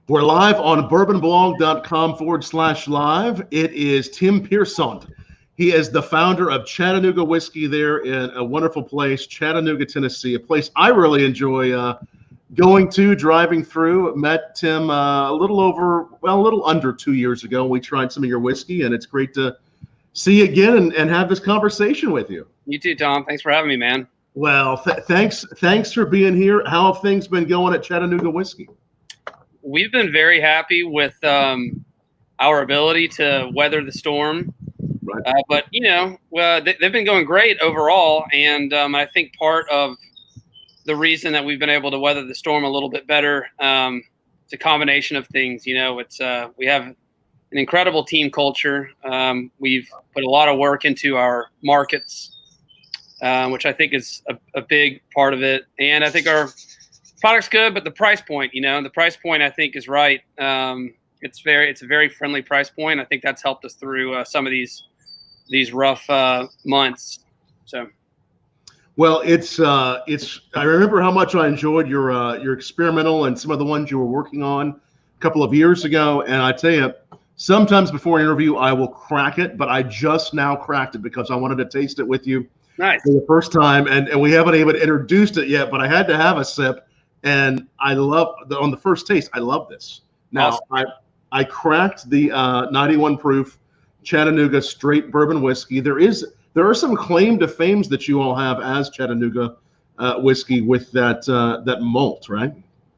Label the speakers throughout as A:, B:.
A: We're live on bourbonblog.com/live. It is Tim Piersant. He is the founder of Chattanooga Whiskey there in a wonderful place, Chattanooga, Tennessee, a place I really enjoy going to, driving through. Met Tim a little under 2 years ago. We tried some of your whiskey, and it's great to see you again and have this conversation with you.
B: You too, Tom. Thanks for having me, man.
A: Well, thanks for being here. How have things been going at Chattanooga Whiskey?
B: We've been very happy with our ability to weather the storm. Right. But, they've been going great overall. And I think part of the reason that we've been able to weather the storm a little bit better, it's a combination of things. We have an incredible team culture. We've put a lot of work into our markets, which I think is a big part of it. And I think our product's good, but the price point, the price point I think is right. It's a very friendly price point. I think that's helped us through some of these rough months. So,
A: well, it's. I remember how much I enjoyed your experimental and some of the ones you were working on a couple of years ago. And I tell you, sometimes before an interview, I will crack it, but I just now cracked it because I wanted to taste it with you.
B: Nice.
A: For the first time, and we haven't even introduced it yet, but I had to have a sip. And on the first taste, I love this. Now, awesome. I cracked the 91 proof Chattanooga straight bourbon whiskey. There are some claim to fames that you all have as Chattanooga whiskey with that malt, right?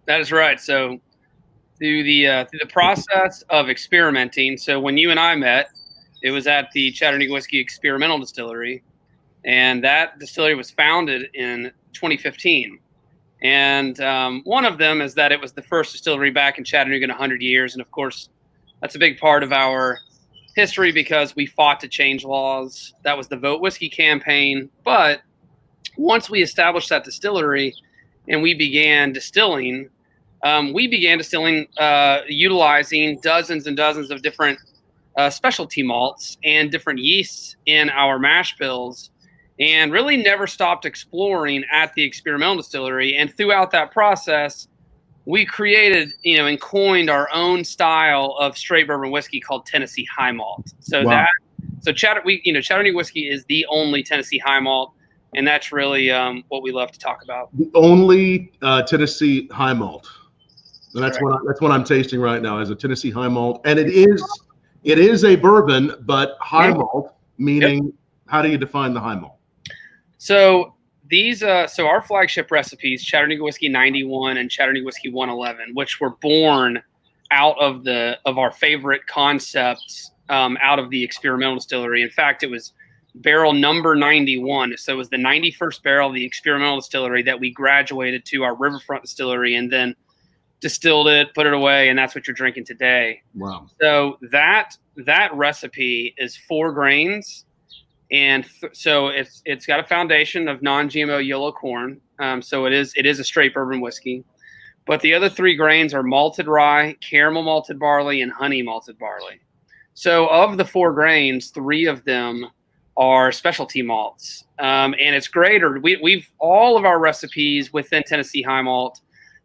B: That is right. So through the process of experimenting, so when you and I met, it was at the Chattanooga Whiskey Experimental Distillery, and that distillery was founded in 2015. And one of them is that it was the first distillery back in Chattanooga in 100 years. And of course, that's a big part of our history because we fought to change laws. That was the Vote Whiskey campaign. But once we established that distillery and we began distilling utilizing dozens and dozens of different specialty malts and different yeasts in our mash bills, and really never stopped exploring at the experimental distillery. And throughout that process, we created, and coined our own style of straight bourbon whiskey called Tennessee High Malt. So wow. Chattanooga Whiskey is the only Tennessee High Malt, and that's really what we love to talk about.
A: The only Tennessee High Malt. And that's what I'm tasting right now, is a Tennessee High Malt, and it is a bourbon, but high malt, meaning. Yep. How do you define the high malt?
B: So our flagship recipes, Chattanooga Whiskey 91 and Chattanooga Whiskey 111, which were born out of our favorite concepts out of the experimental distillery. In fact, it was barrel number 91. So it was the 91st barrel of the experimental distillery that we graduated to our Riverfront distillery and then distilled it, put it away, and that's what you're drinking today. Wow. So that recipe is 4 grains. And so it's got a foundation of non-GMO yellow corn. So it is a straight bourbon whiskey. But the other 3 grains are malted rye, caramel malted barley, and honey malted barley. So of the 4 grains, 3 of them are specialty malts. And it's great. We've all of our recipes within Tennessee High Malt,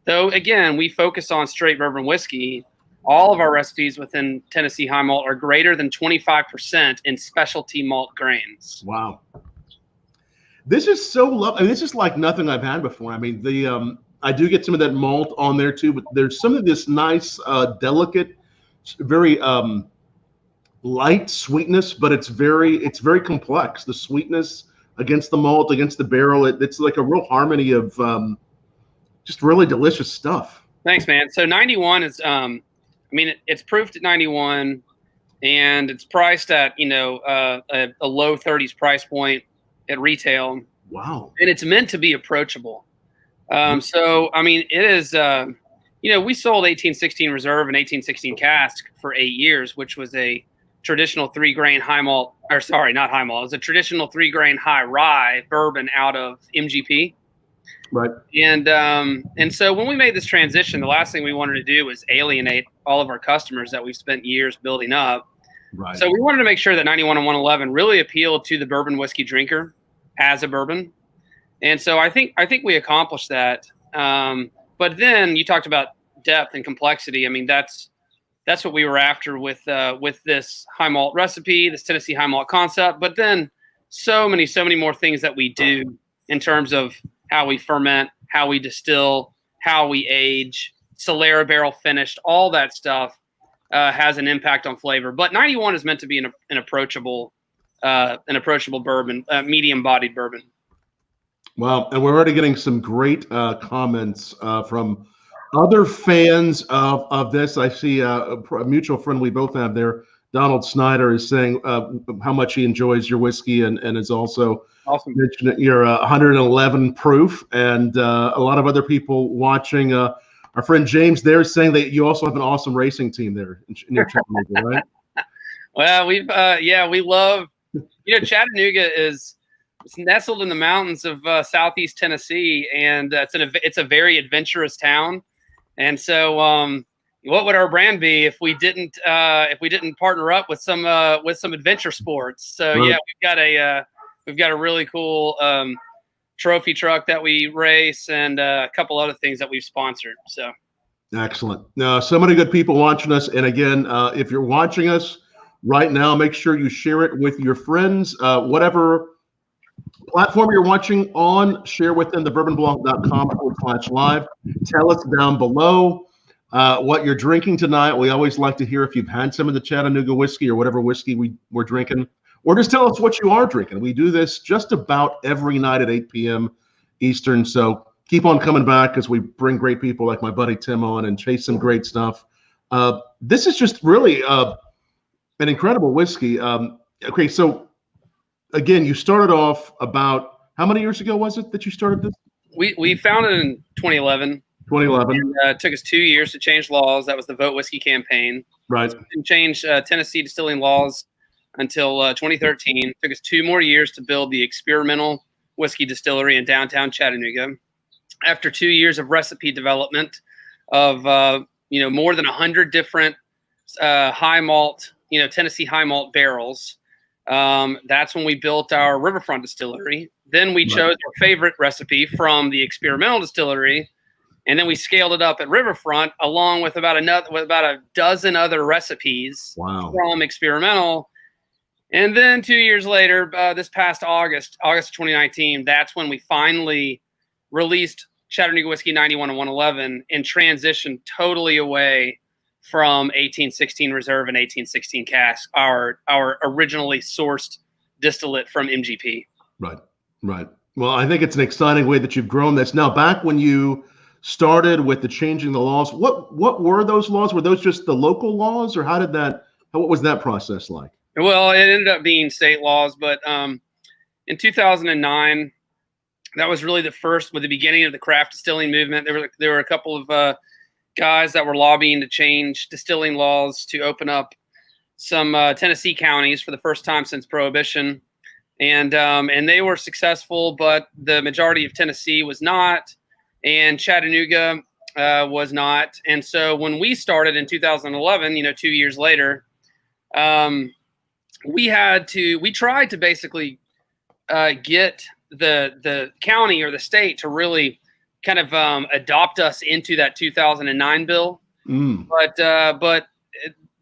B: though, again, we focus on straight bourbon whiskey. All of our recipes within Tennessee High Malt are greater than 25% in specialty malt grains.
A: Wow. This is so lovely. I mean, this is like nothing I've had before. I mean, I do get some of that malt on there too, but there's some of this nice, delicate, very light sweetness, but it's very complex. The sweetness against the malt, against the barrel, it's like a real harmony of just really delicious stuff.
B: Thanks, man. So 91 is it's proofed at 91, and it's priced at a low 30s price point at retail.
A: Wow.
B: And it's meant to be approachable. It is. We sold 1816 Reserve and 1816 Cask for 8 years, which was a traditional 3-grain high malt, or sorry, not high malt. It was a traditional 3-grain high rye bourbon out of MGP.
A: Right.
B: And so when we made this transition, the last thing we wanted to do was alienate all of our customers that we've spent years building up. Right. So we wanted to make sure that 91 and 111 really appealed to the bourbon whiskey drinker as a bourbon. And so I think we accomplished that. But then you talked about depth and complexity. I mean, that's what we were after with this high malt recipe, this Tennessee high malt concept. But then so many more things that we do in terms of how we ferment, how we distill, how we age, Solera barrel finished, all that stuff has an impact on flavor. But 91 is meant to be an approachable bourbon, medium bodied bourbon.
A: Wow, and we're already getting some great comments from other fans of this. I see a mutual friend we both have there, Donald Snyder, is saying how much he enjoys your whiskey and is also
B: awesome.
A: Mentioned your 111 proof, and a lot of other people watching. Our friend James there is saying that you also have an awesome racing team there in your Chattanooga, right?
B: Well, we love, Chattanooga is nestled in the mountains of southeast Tennessee, and it's a very adventurous town. And so, what would our brand be if we didn't partner up with some adventure sports? So right. Yeah, we've got a really cool trophy truck that we race, and a couple other things that we've sponsored. So
A: excellent. So many good people watching us, and again, if you're watching us right now, make sure you share it with your friends, whatever platform you're watching on, share within the bourbonblog.com/live. Tell us down below what you're drinking tonight. We always like to hear if you've had some of the Chattanooga whiskey or whatever whiskey we're drinking, or just tell us what you are drinking. We do this just about every night at 8 p.m. Eastern. So keep on coming back as we bring great people like my buddy Tim on and chase some great stuff. This is just really an incredible whiskey. Okay, so again, you started off about how many years ago was it that you started this?
B: We founded in 2011.
A: 2011.
B: And, it took us 2 years to change laws. That was the Vote Whiskey campaign.
A: Right.
B: And change Tennessee distilling laws until 2013. It took us 2 more years to build the experimental whiskey distillery in downtown Chattanooga. After 2 years of recipe development of more than 100 different high malt, Tennessee high malt barrels, that's when we built our Riverfront distillery. Then we chose our favorite recipe from the experimental distillery, and then we scaled it up at Riverfront along with about a dozen other recipes from experimental. And then 2 years later, this past August of 2019, that's when we finally released Chattanooga Whiskey 91 and 111 and transitioned totally away from 1816 Reserve and 1816 Cask, our originally sourced distillate from MGP.
A: Right. Well, I think it's an exciting way that you've grown this. Now, back when you started with the changing the laws, what were those laws? Were those just the local laws, or what was that process like?
B: Well, it ended up being state laws, but in 2009, that was really the beginning of the craft distilling movement. There were a couple of guys that were lobbying to change distilling laws to open up some Tennessee counties for the first time since Prohibition, and they were successful, but the majority of Tennessee was not, and Chattanooga was not. And so when we started in 2011, 2 years later, we tried to basically get the county or the state to really kind of adopt us into that 2009 bill, but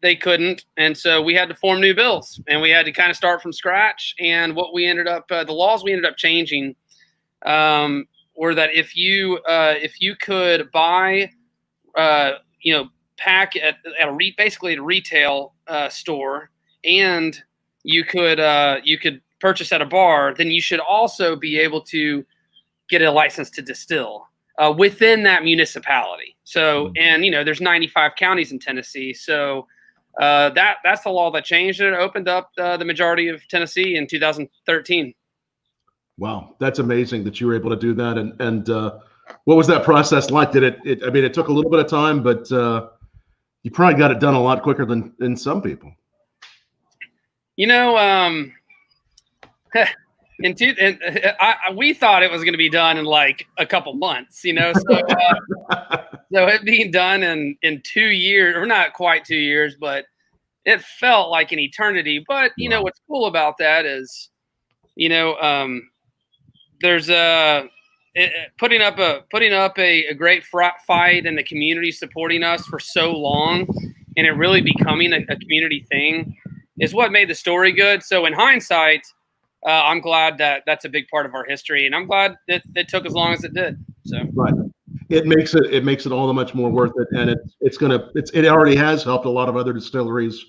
B: they couldn't, and so we had to form new bills, and we had to kind of start from scratch. And what we ended up, the laws we ended up changing, were that if you could buy, pack at basically at a retail store, and you could purchase at a bar, then you should also be able to get a license to distill within that municipality. So, and there's 95 counties in Tennessee. So that's the law that changed it. It opened up the majority of Tennessee in 2013.
A: Wow, that's amazing that you were able to do that. And what was that process like? Did it took a little bit of time, but you probably got it done a lot quicker than some people. We thought it was going to be done in like a couple months, so it being done in 2 years, or not quite 2 years, but it felt like an eternity. But what's cool about that is, there's
B: putting up a great fight and the community supporting us for so long, and it really becoming a community thing is what made the story good. So in hindsight, I'm glad that that's a big part of our history, and I'm glad that it took as long as it did. So
A: right, it makes it all the much more worth it, and it already has helped a lot of other distilleries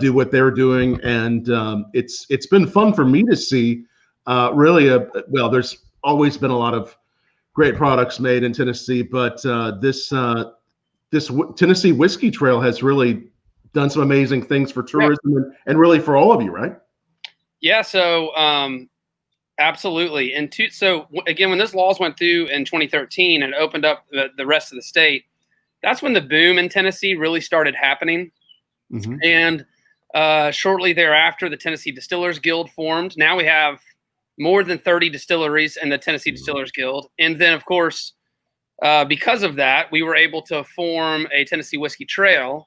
A: do what they're doing, and it's been fun for me to see. Really, there's always been a lot of great products made in Tennessee, but this Tennessee Whiskey Trail has really done some amazing things for tourism and really for all of you, right?
B: Yeah. So absolutely. And so again, when those laws went through in 2013 and opened up the rest of the state, that's when the boom in Tennessee really started happening. Mm-hmm. And shortly thereafter, the Tennessee Distillers Guild formed. Now we have more than 30 distilleries in the Tennessee Distillers Guild. And then, of course, because of that, we were able to form a Tennessee Whiskey Trail,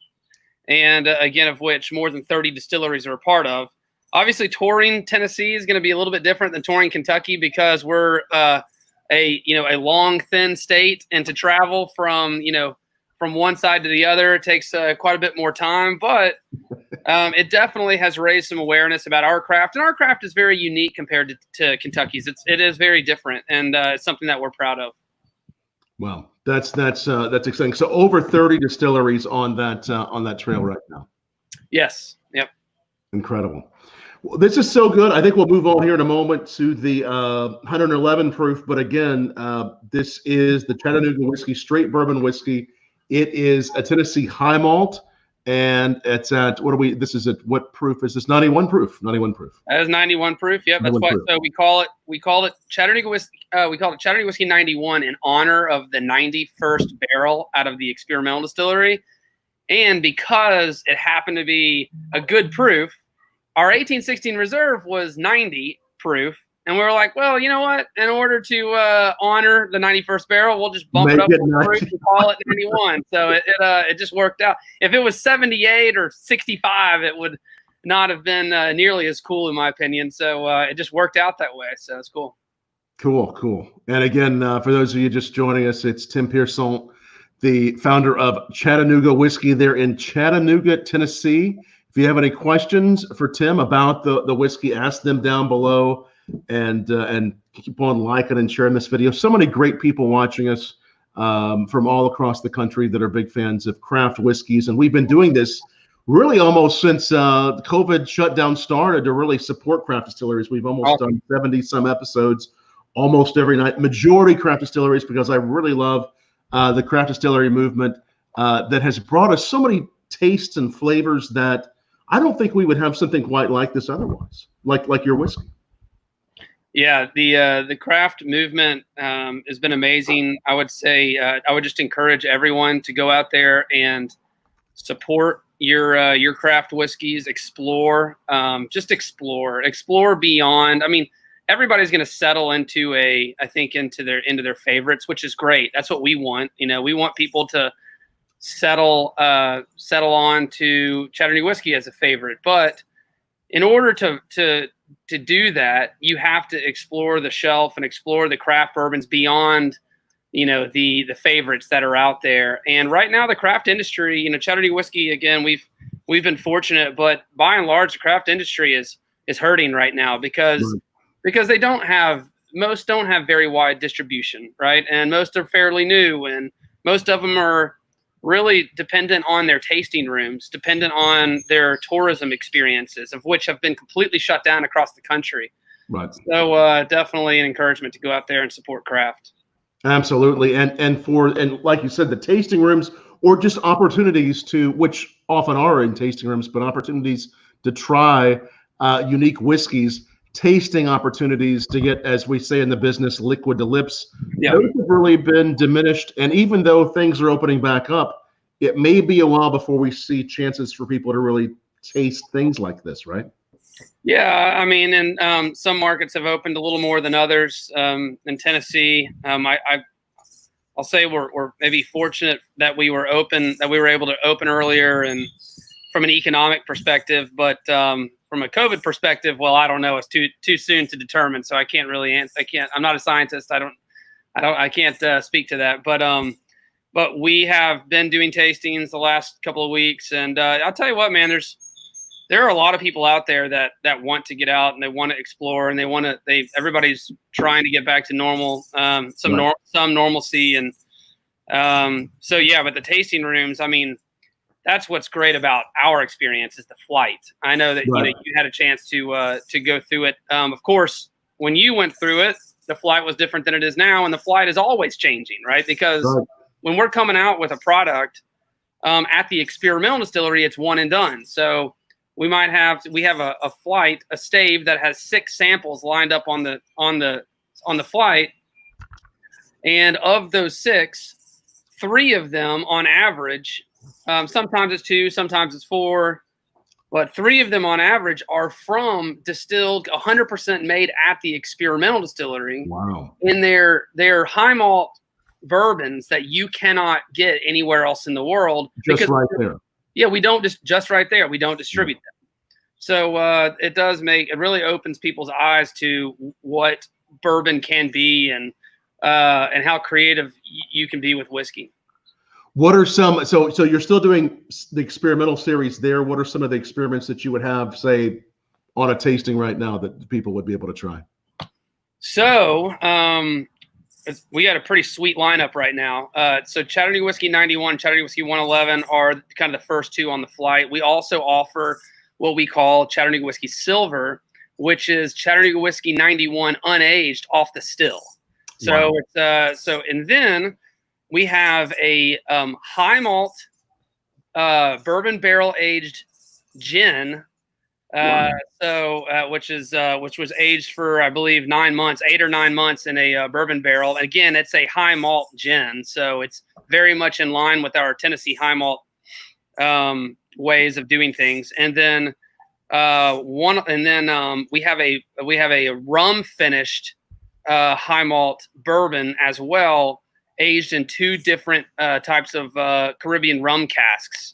B: and again, of which more than 30 distilleries are a part of. Obviously, touring Tennessee is going to be a little bit different than touring Kentucky because we're a long, thin state, and to travel from one side to the other takes quite a bit more time. But it definitely has raised some awareness about our craft, and our craft is very unique compared to Kentucky's. It is very different, and it's something that we're proud of.
A: Wow, that's exciting. So over 30 distilleries on that trail right now.
B: Yes. Yep.
A: Incredible. Well, this is so good. I think we'll move on here in a moment to the 111 proof. But again, this is the Chattanooga Whiskey Straight Bourbon Whiskey. It is a Tennessee high malt, and it's at what proof is this? 91 proof. 91 proof.
B: That is 91 proof. Yep, that's why. So we call it Chattanooga Whiskey. We call it Chattanooga Whiskey 91 in honor of the 91st barrel out of the experimental distillery, and because it happened to be a good proof. Our 1816 reserve was 90 proof, and we were like, well, you know what? In order to honor the 91st barrel, we'll just bump it up one proof and call it 91. So it just worked out. If it was 78 or 65, it would not have been nearly as cool, in my opinion. So it just worked out that way. So it's cool.
A: Cool. And again, for those of you just joining us, it's Tim Piersant, the founder of Chattanooga Whiskey there in Chattanooga, Tennessee. If you have any questions for Tim about the whiskey, ask them down below, and keep on liking and sharing this video. So many great people watching us from all across the country that are big fans of craft whiskeys, and we've been doing this really almost since the COVID shutdown started to really support craft distilleries. We've almost done 70 some episodes almost every night. Majority craft distilleries, because I really love the craft distillery movement that has brought us so many tastes and flavors that I don't think we would have something quite like this otherwise, like your whiskey.
B: Yeah, the craft movement has been amazing. I would say I would just encourage everyone to go out there and support your craft whiskeys. Explore beyond. I mean, everybody's going to settle into their favorites, which is great. That's what we want. We want people to settle on to Chattanooga whiskey as a favorite. But in order to do that, you have to explore the shelf and explore the craft bourbons beyond, the favorites that are out there. And right now, the craft industry, Chattanooga whiskey, again, we've been fortunate, but by and large, the craft industry is hurting right now because most don't have very wide distribution, right? And most are fairly new, and most of them are really dependent on their tasting rooms, dependent on their tourism experiences, of which have been completely shut down across the country. Right. So definitely an encouragement to go out there and support craft.
A: Absolutely. And like you said, the tasting rooms, or just opportunities which often are in tasting rooms, but opportunities to try unique whiskeys, tasting opportunities to get, as we say in the business, liquid to lips. Yeah. Those have really been diminished. And even though things are opening back up, it may be a while before we see chances for people to really taste things like this, right?
B: Yeah, I mean, and some markets have opened a little more than others. In Tennessee, I'll say we're maybe fortunate that we were able to open earlier, and from an economic perspective, but from a COVID perspective, well, I don't know. It's too soon to determine, so I can't really answer. I'm not a scientist. I I can't speak to that, but we have been doing tastings the last couple of weeks, and I'll tell you what, man, there are a lot of people out there that want to get out and they want to explore and everybody's trying to get back to normal, some normalcy. And so, yeah, but the tasting rooms, I mean, that's what's great about our experience is the flight. I know that you had a chance to go through it. Of course, when you went through it, the flight was different than it is now, and the flight is always changing, right? Because when we're coming out with a product at the experimental distillery, it's one and done. So we have a flight, a stave that has 6 samples lined up on the flight, and of those 6, 3 of them on average, sometimes it's 2, sometimes it's 4, but 3 of them on average are from distilled 100% made at the experimental distillery.
A: Wow!
B: In their high malt bourbons that you cannot get anywhere else in the world.
A: Just right there.
B: Yeah, we don't just right there. We don't distribute them. So it really opens people's eyes to what bourbon can be and how creative you can be with whiskey.
A: What are some? So you're still doing the experimental series there. What are some of the experiments that you would have, say, on a tasting right now that people would be able to try?
B: So we got a pretty sweet lineup right now. So Chattanooga Whiskey 91, Chattanooga Whiskey 111 are kind of the first 2 on the flight. We also offer what we call Chattanooga Whiskey Silver, which is Chattanooga Whiskey 91 unaged off the still. So and then we have a high malt bourbon barrel aged gin. Which was aged for, I believe, 9 months, 8 or 9 months in a bourbon barrel. And again, it's a high malt gin, so it's very much in line with our Tennessee high malt ways of doing things. And then we have a rum finished high malt bourbon as well, aged in 2 different types of Caribbean rum casks.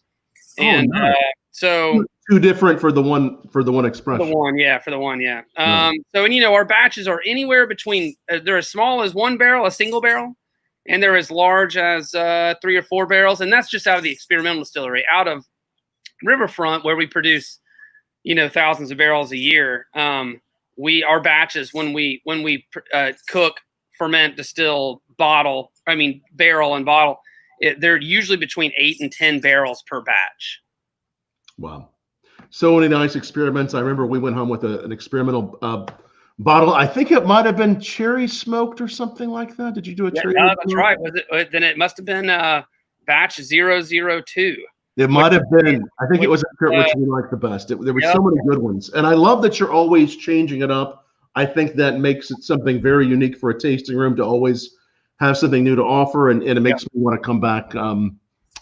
B: And
A: nice.
B: So
A: 2 different for the one expression.
B: For the one, yeah. So, and our batches are anywhere between they're as small as 1 barrel, a single barrel, and they're as large as 3 or 4 barrels, and that's just out of the experimental distillery. Out of Riverfront, where we produce, thousands of barrels a year, our batches when we cook, ferment, distill, barrel and bottle, they're usually between 8 and 10 barrels per batch.
A: Wow. So many nice experiments. I remember we went home with an experimental bottle. I think it might have been cherry smoked or something like that. Did you do a cherry?
B: No, that's right. Was it? Then it must have been batch 002.
A: It might have been. I think it was which we liked the best. There were so many good ones. And I love that you're always changing it up. I think that makes it something very unique for a tasting room to always have something new to offer. And it makes me want to come back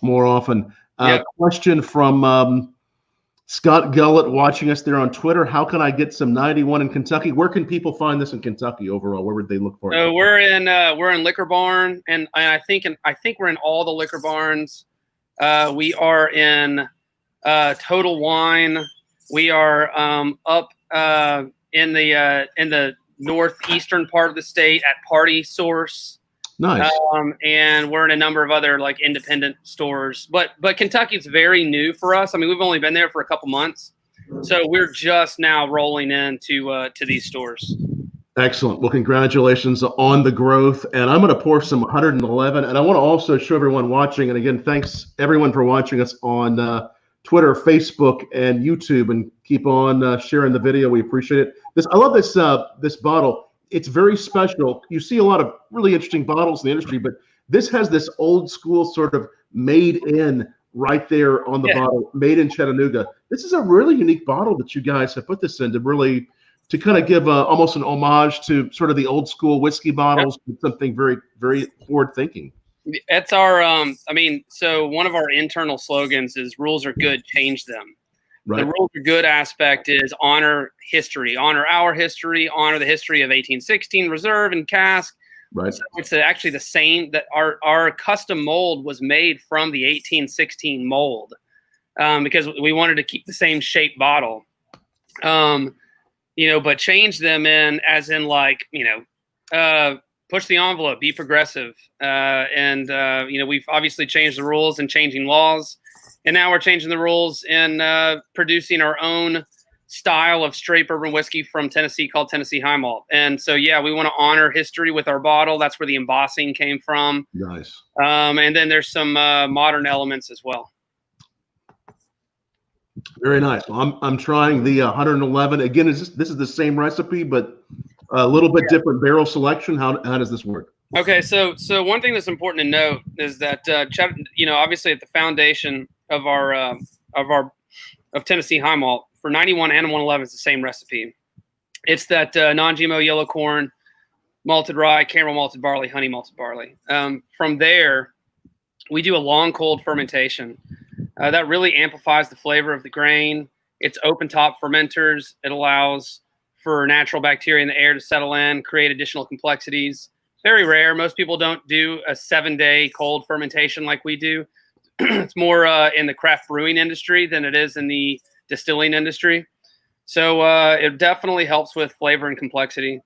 A: more often. Question from Scott Gullett watching us there on Twitter. How can I get some 91 in Kentucky? Where can people find this in Kentucky overall? Where would they look for it?
B: So we're in Liquor Barn, and I think we're in all the Liquor Barns. We are in Total Wine. We are up in the northeastern part of the state at Party Source.
A: Nice.
B: And we're in a number of other like independent stores, but Kentucky's very new for us. I mean, we've only been there for a couple months, so we're just now rolling into to these stores.
A: Excellent. Well, congratulations on the growth. And I'm going to pour some 111. And I want to also show everyone watching. And again, thanks everyone for watching us on Twitter, Facebook, and YouTube. And keep on sharing the video. We appreciate it. I love this bottle. It's very special. You see a lot of really interesting bottles in the industry, but this has this old school sort of made in right there on the bottle, made in Chattanooga. This is a really unique bottle that you guys have put this in to kind of give almost an homage to sort of the old school whiskey bottles, with something very, very forward thinking.
B: That's our, so one of our internal slogans is rules are good, change them. Right. The rules are good aspect is honor history, honor our history, honor the history of 1816 reserve and cask.
A: Right.
B: So it's actually the same that our custom mold was made from the 1816 mold because we wanted to keep the same shape bottle, but change them in as in like, push the envelope, be progressive. And we've obviously changed the rules and changing laws. And now we're changing the rules in producing our own style of straight bourbon whiskey from Tennessee called Tennessee High Malt. And so, yeah, we want to honor history with our bottle. That's where the embossing came from.
A: Nice.
B: And then there's some modern elements as well.
A: Very nice. Well, I'm trying the 111. Again, this is the same recipe, but a little bit different barrel selection. How does this work?
B: Okay, so one thing that's important to note is that obviously at the foundation of Tennessee High Malt for 91 and 111 is the same recipe. It's that non-GMO yellow corn, malted rye, caramel malted barley, honey malted barley. From there, we do a long cold fermentation that really amplifies the flavor of the grain. It's open top fermenters. It allows for natural bacteria in the air to settle in, create additional complexities. Very rare. Most people don't do a 7-day cold fermentation like we do. It's more in the craft brewing industry than it is in the distilling industry. So it definitely helps with flavor and complexity.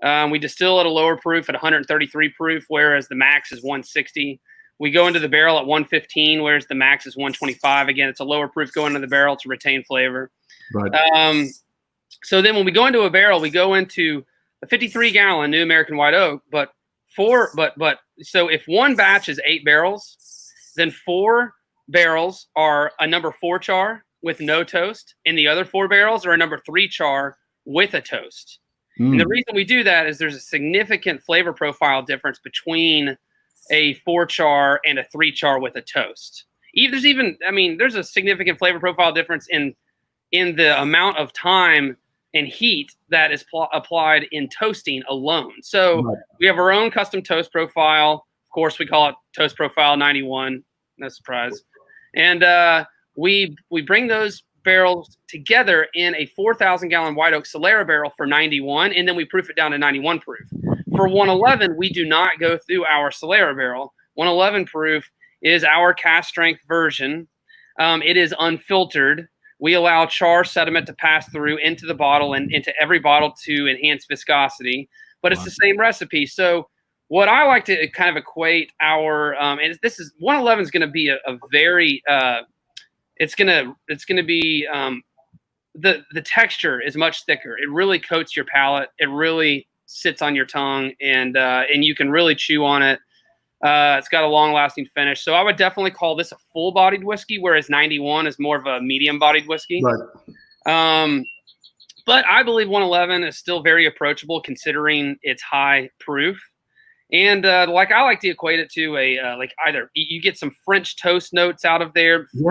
B: We distill at a lower proof at 133 proof, whereas the max is 160. We go into the barrel at 115, whereas the max is 125. Again, it's a lower proof going into the barrel to retain flavor. Right. So then when we go into a barrel, we go into a 53-gallon New American White Oak. So if one batch is 8 barrels, then 4 barrels are a number 4 char with no toast, and the other 4 barrels are a number 3 char with a toast. And the reason we do that is there's a significant flavor profile difference between a 4 char and a 3 char with a toast. There's a significant flavor profile difference in the amount of time and heat that is applied in toasting alone. So we have our own custom toast profile. Of course, we call it Toast Profile 91. No surprise. And we bring those barrels together in a 4,000-gallon White Oak Solera barrel for 91, and then we proof it down to 91 proof. For 111, we do not go through our Solera barrel. 111 proof is our cast strength version. It is unfiltered. We allow char sediment to pass through into the bottle and into every bottle to enhance viscosity, but it's the same recipe. So what I like to kind of equate our, and this is 111 is going to be a very, it's going to be, the texture is much thicker. It really coats your palate. It really sits on your tongue, and you can really chew on it. It's got a long-lasting finish. So I would definitely call this a full-bodied whiskey, whereas 91 is more of a medium-bodied whiskey. Right. But I believe 111 is still very approachable considering its high proof. And I like to equate it to either you get some French toast notes out of there, you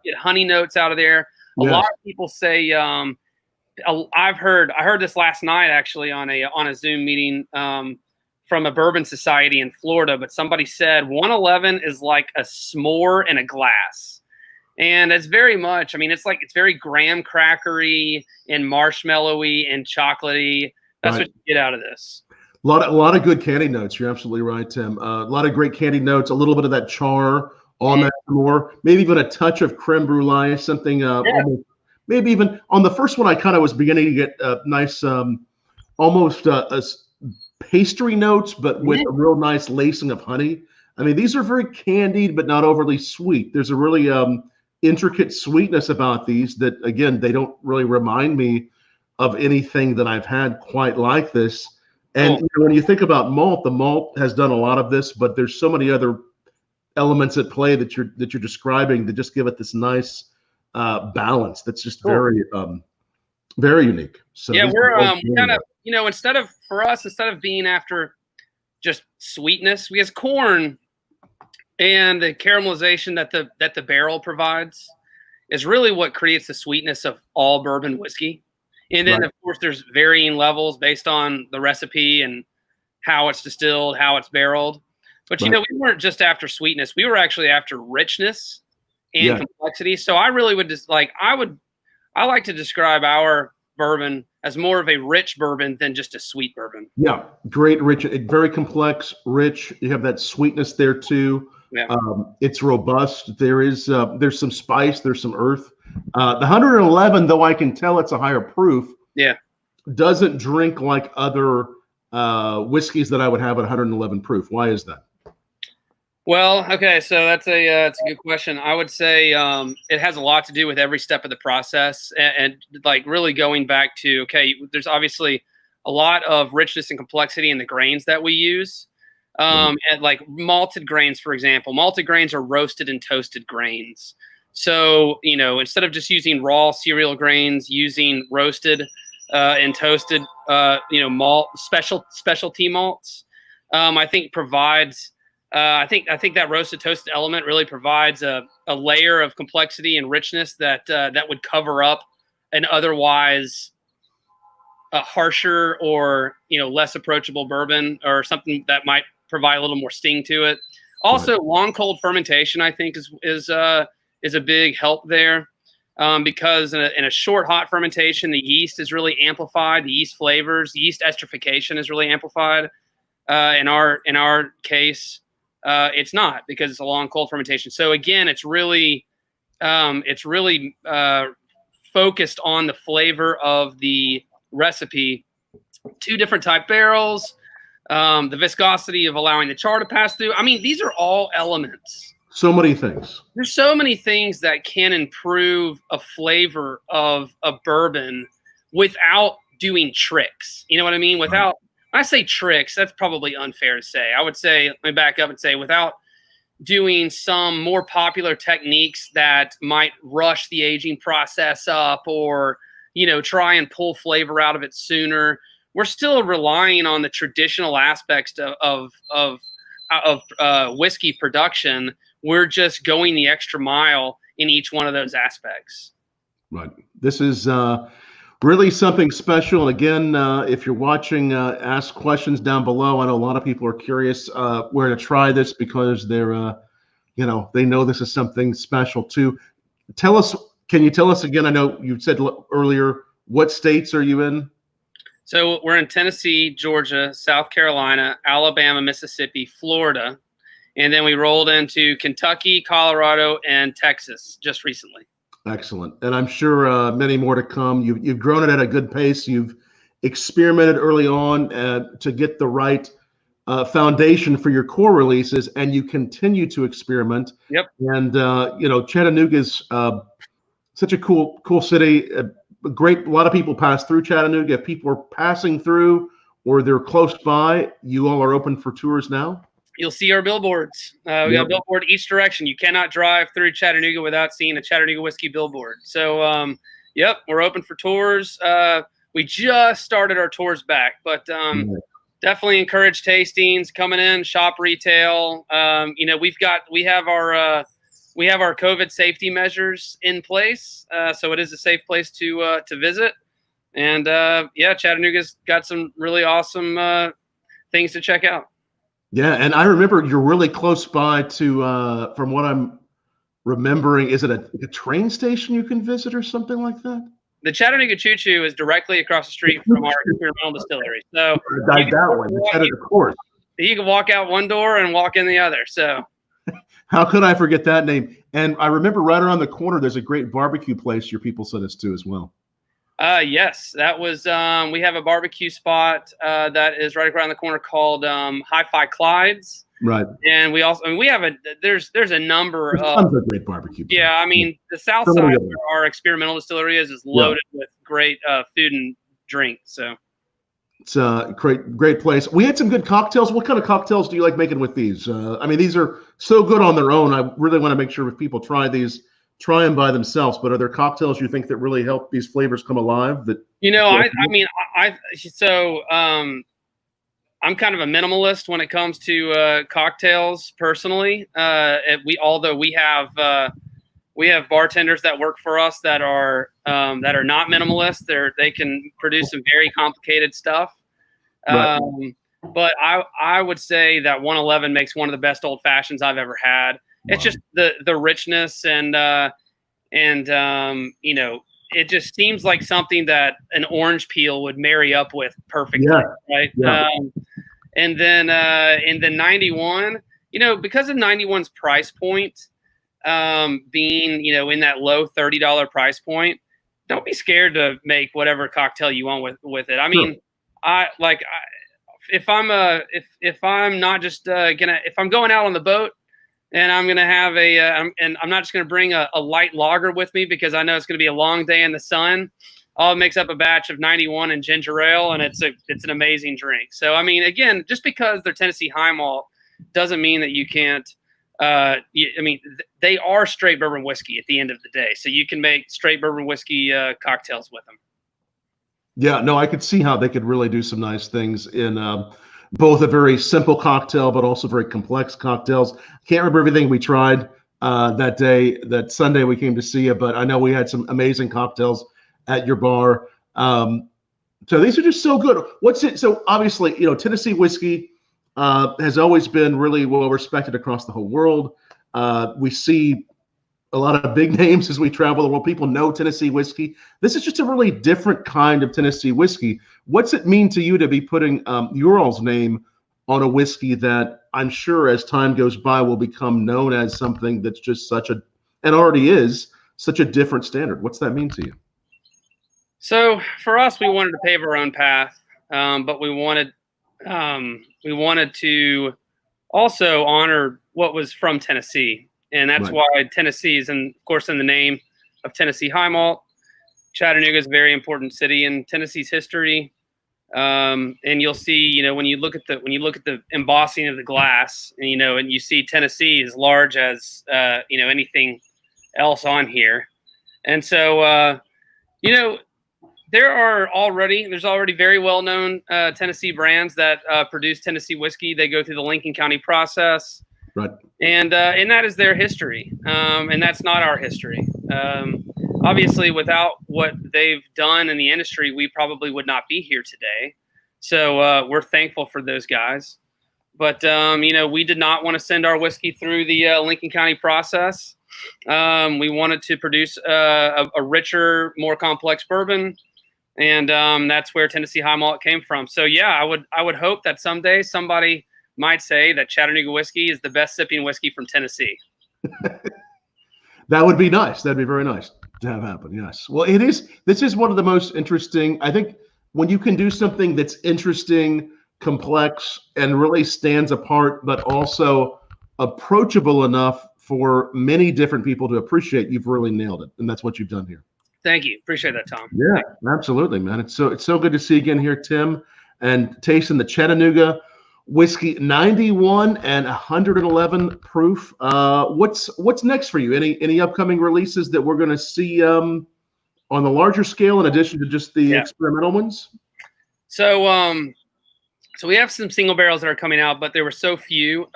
B: get honey notes out of there. A lot of people say I heard this last night actually on a Zoom meeting from a bourbon society in Florida, but somebody said 111 is like a s'more in a glass. And it's very much, it's very graham crackery and marshmallowy and chocolatey. That's what you get out of this.
A: A lot of good candy notes. You're absolutely right, Tim. A lot of great candy notes, a little bit of that char on that s'more, maybe even a touch of creme brulee, something almost, maybe even on the first one, I kind of was beginning to get nice, almost pastry notes, but with a real nice lacing of honey. These are very candied, but not overly sweet. There's a really intricate sweetness about these that, again, they don't really remind me of anything that I've had quite like this. And when you think about malt, the malt has done a lot of this, but there's so many other elements at play that you're describing that just give it this nice balance. That's just very unique. So
B: we're kind of, instead of being after just sweetness, because corn and the caramelization that the barrel provides is really what creates the sweetness of all bourbon whiskey. And then, of course, there's varying levels based on the recipe and how it's distilled, how it's barreled. But, we weren't just after sweetness. We were actually after richness and complexity. So I really would I like to describe our bourbon as more of a rich bourbon than just a sweet bourbon. Yeah,
A: great, rich, very complex, rich. You have that sweetness there, too. Yeah. It's robust. There's some spice. There's some earth. The 111, though I can tell it's a higher proof, doesn't drink like other whiskeys that I would have at 111 proof. Why is that?
B: Well, okay, so it's a good question. I would say it has a lot to do with every step of the process, and like really going back to, okay, there's obviously a lot of richness and complexity in the grains that we use. And like malted grains, for example, malted grains are roasted and toasted grains. So, instead of just using raw cereal grains, using roasted and toasted, malt specialty malts, I think provides. I think that roasted toasted element really provides a layer of complexity and richness that would cover up an otherwise a harsher or less approachable bourbon, or something that might provide a little more sting to it. Also, right. Long cold fermentation I think is a big help there, because in a short hot fermentation the yeast is really amplified. The yeast flavors, the yeast esterification is really amplified. In our case. It's not, because it's a long cold fermentation. So again, it's really focused on the flavor of the recipe. 2 different type barrels, the viscosity of allowing the char to pass through. I mean, these are all elements.
A: So many things. There's
B: so many things that can improve a flavor of a bourbon without doing tricks. You know what I mean? Without. When I say tricks, that's probably unfair to say. I would say, let me back up and say, without doing some more popular techniques that might rush the aging process up, or, try and pull flavor out of it sooner, we're still relying on the traditional aspects of whiskey production. We're just going the extra mile in each one of those aspects.
A: Right. This is really something special. And again, if you're watching, ask questions down below. I know a lot of people are curious where to try this, because they're, they know this is something special too. Can you tell us again? I know you said earlier, what states are you in?
B: So we're in Tennessee, Georgia, South Carolina, Alabama, Mississippi, Florida, and then we rolled into Kentucky, Colorado, and Texas just recently.
A: Excellent. And I'm sure many more to come. You've grown it at a good pace. You've experimented early on to get the right foundation for your core releases, and you continue to experiment.
B: Yep.
A: And, Chattanooga is such a cool city. A lot of people pass through Chattanooga. If people are passing through or they're close by, you all are open for tours now?
B: You'll see our billboards. We got a billboard each direction. You cannot drive through Chattanooga without seeing a Chattanooga whiskey billboard. So, we're open for tours. We just started our tours back, but definitely encourage tastings, coming in, shop retail. We have our COVID safety measures in place, so it is a safe place to visit. And Chattanooga's got some really awesome things to check out.
A: Yeah, and I remember you're really close by to, from what I'm remembering, is it a train station you can visit or something like that?
B: The Chattanooga Choo Choo is directly across the street from our experimental distillery. So you can walk out one door and walk in the other. So
A: how could I forget that name? And I remember right around the corner, there's a great barbecue place your people sent us to as well.
B: Yes, that was, we have a barbecue spot that is right around the corner called Hi-Fi Clyde's.
A: Right.
B: And we also, we have there's a number of
A: tons of great barbecue.
B: Yeah, I mean, the south side where our experimental distillery is loaded with great food and drink. So
A: it's a great place. We had some good cocktails. What kind of cocktails do you like making with these? I mean, these are so good on their own. I really want to make sure if people try these, try them by themselves. But are there cocktails you think that really help these flavors come alive? That
B: I'm kind of a minimalist when it comes to cocktails personally. Although we have bartenders that work for us that are not minimalist. They can produce some very complicated stuff. Right. But I would say that 111 makes one of the best old fashions I've ever had. Wow. It's just the richness and it just seems like something that an orange peel would marry up with perfectly, right? Yeah. And then in the 91, because of 91's price point, being, in that low $30 price point, don't be scared to make whatever cocktail you want with it. I mean, if I'm not just if I'm going out on the boat and I'm gonna have and I'm not just gonna bring a light lager with me because I know it's gonna be a long day in the sun. I'll mix up a batch of 91 and ginger ale, and it's an amazing drink. So I mean, again, just because they're Tennessee high malt doesn't mean that you can't. They are straight bourbon whiskey at the end of the day, so you can make straight bourbon whiskey cocktails with them.
A: Yeah, no, I could see how they could really do some nice things in both a very simple cocktail, but also very complex cocktails. Can't remember everything we tried that Sunday we came to see you, but I know we had some amazing cocktails at your bar. So these are just so good. So obviously, Tennessee whiskey has always been really well respected across the whole world. We see a lot of big names as we travel the world. People know Tennessee whiskey. This is just a really different kind of Tennessee whiskey. What's it mean to you to be putting your all's name on a whiskey that I'm sure as time goes by will become known as something that's just and already is, such a different standard? What's that mean to you?
B: So for us, we wanted to pave our own path, but we wanted to also honor what was from Tennessee. And that's why Tennessee is, of course, in the name of Tennessee high malt. Chattanooga is a very important city in Tennessee's history. And you'll see, when you look at the embossing of the glass, and you see Tennessee as large as anything else on here. And so there's already very well-known Tennessee brands that produce Tennessee whiskey. They go through the Lincoln County process.
A: Right.
B: And that is their history. And that's not our history. Obviously, without what they've done in the industry, we probably would not be here today. So we're thankful for those guys. But, we did not want to send our whiskey through the Lincoln County process. We wanted to produce a richer, more complex bourbon. And that's where Tennessee high malt came from. So, yeah, I would hope that someday somebody might say that Chattanooga whiskey is the best sipping whiskey from Tennessee.
A: That would be nice. That'd be very nice to have happen. Yes. Well, it is. This is one of the most interesting. I think when you can do something that's interesting, complex, and really stands apart, but also approachable enough for many different people to appreciate, you've really nailed it. And that's what you've done here.
B: Thank you. Appreciate that, Tom.
A: Yeah, absolutely, man. It's so good to see you again here, Tim, and tasting the Chattanooga Whiskey 91 and 111 proof. What's next for you? Any upcoming releases that we're going to see on the larger scale in addition to just the experimental ones? So we have some single barrels that are coming out, but there were so few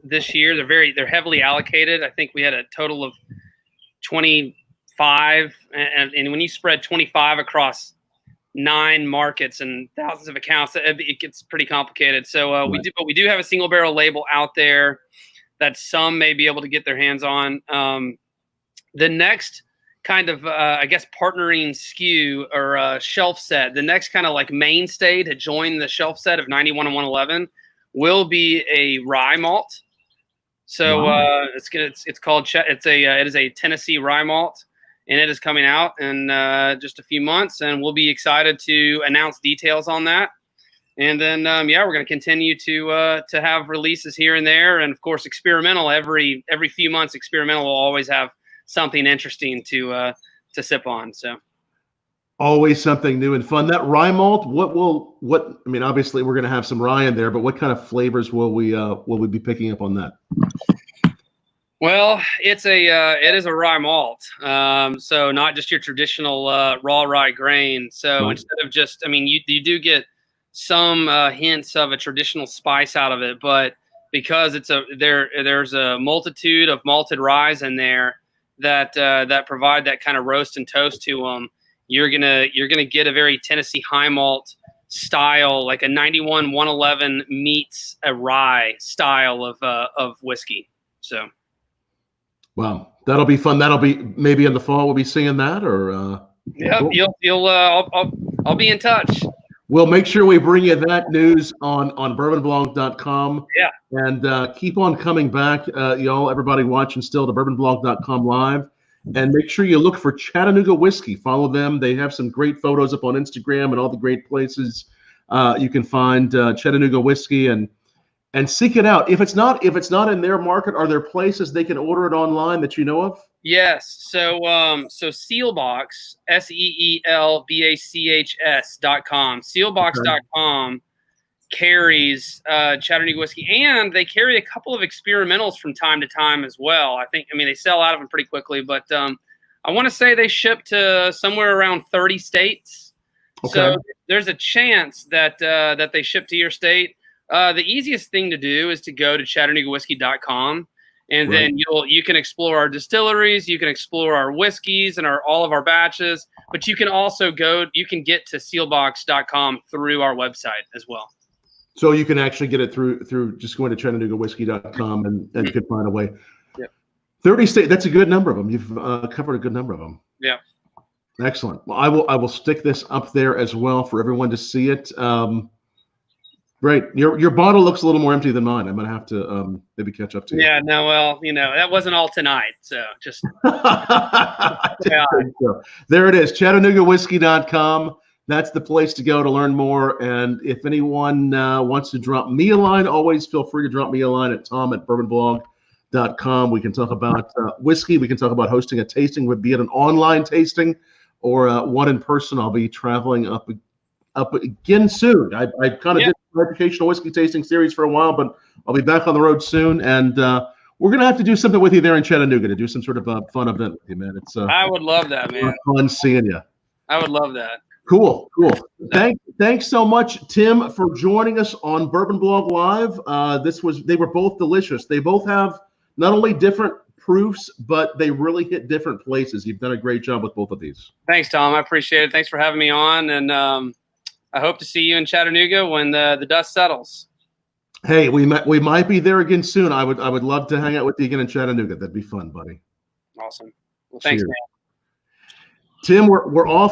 A: this year. They're heavily allocated. I think we had a total of 25, and when you spread 25 across 9 markets and thousands of accounts, it gets pretty complicated. So we do have a single barrel label out there that some may be able to get their hands on. The next kind of partnering SKU or shelf set, the next kind of like mainstay to join the shelf set of 91 and 111 will be a rye malt. So it's called it is a Tennessee rye malt. And it is coming out in just a few months, and we'll be excited to announce details on that. And then, we're going to continue to have releases here and there, and of course, experimental. Every few months, experimental will always have something interesting to sip on. So, always something new and fun. That rye malt, obviously, we're going to have some rye in there, but what kind of flavors will we be picking up on that?
B: Well, it is a rye malt, so not just your traditional raw rye grain. So instead of just, you do get some hints of a traditional spice out of it, but because there's a multitude of malted rye in there that provide that kind of roast and toast to them, you're gonna get a very Tennessee high malt style, like a 91 111 meets a rye style of whiskey. So.
A: Wow, that'll be fun. That'll be maybe in the fall. We'll be seeing that, or
B: yeah, cool. I'll be in touch.
A: We'll make sure we bring you that news on bourbonblog.com.
B: Yeah,
A: and keep on coming back, y'all. Everybody watching still to bourbonblog.com live, and make sure you look for Chattanooga Whiskey. Follow them. They have some great photos up on Instagram and all the great places you can find Chattanooga Whiskey and seek it out. If it's not in their market, are there places they can order it online that you know of?
B: Yes. So Seelbachs, SEELBACHS.com. Seelbachs.com carries Chattanooga whiskey, and they carry a couple of experimentals from time to time as well. I mean, they sell out of them pretty quickly, but I want to say they ship to somewhere around 30 states. Okay. So there's a chance that that they ship to your state. The easiest thing to do is to go to ChattanoogaWhiskey.com. And then you can explore our distilleries, you can explore our whiskeys and all of our batches, but you can also you can get to Seelbachs.com through our website as well.
A: So you can actually get it through just going to ChattanoogaWhiskey.com and you can find a way.
B: Yep.
A: 30 states, that's a good number of them. You've covered a good number of them.
B: Yeah.
A: Excellent. Well, I will stick this up there as well for everyone to see it. Great. Your bottle looks a little more empty than mine. I'm gonna have to maybe catch up to you.
B: Yeah. No. Well, that wasn't all tonight. So just.
A: Yeah. There it is. ChattanoogaWhiskey.com. That's the place to go to learn more. And if anyone wants to drop me a line, always feel free to drop me a line at tom@bourbonblog.com. We can talk about whiskey. We can talk about hosting a tasting, be it an online tasting or one in person. I'll be traveling up again soon. I kind of did the recreational whiskey tasting series for a while, but I'll be back on the road soon. And we're going to have to do something with you there in Chattanooga to do some sort of a fun event with you, man.
B: I would love that, man.
A: Fun seeing you.
B: I would love that.
A: Cool. Thanks so much, Tim, for joining us on Bourbon Blog Live. They were both delicious. They both have not only different proofs, but they really hit different places. You've done a great job with both of these.
B: Thanks, Tom. I appreciate it. Thanks for having me on, and I hope to see you in Chattanooga when the dust settles.
A: Hey, we might be there again soon. I would love to hang out with you again in Chattanooga. That'd be fun, buddy.
B: Awesome. Well, thanks, man.
A: Tim, we're off.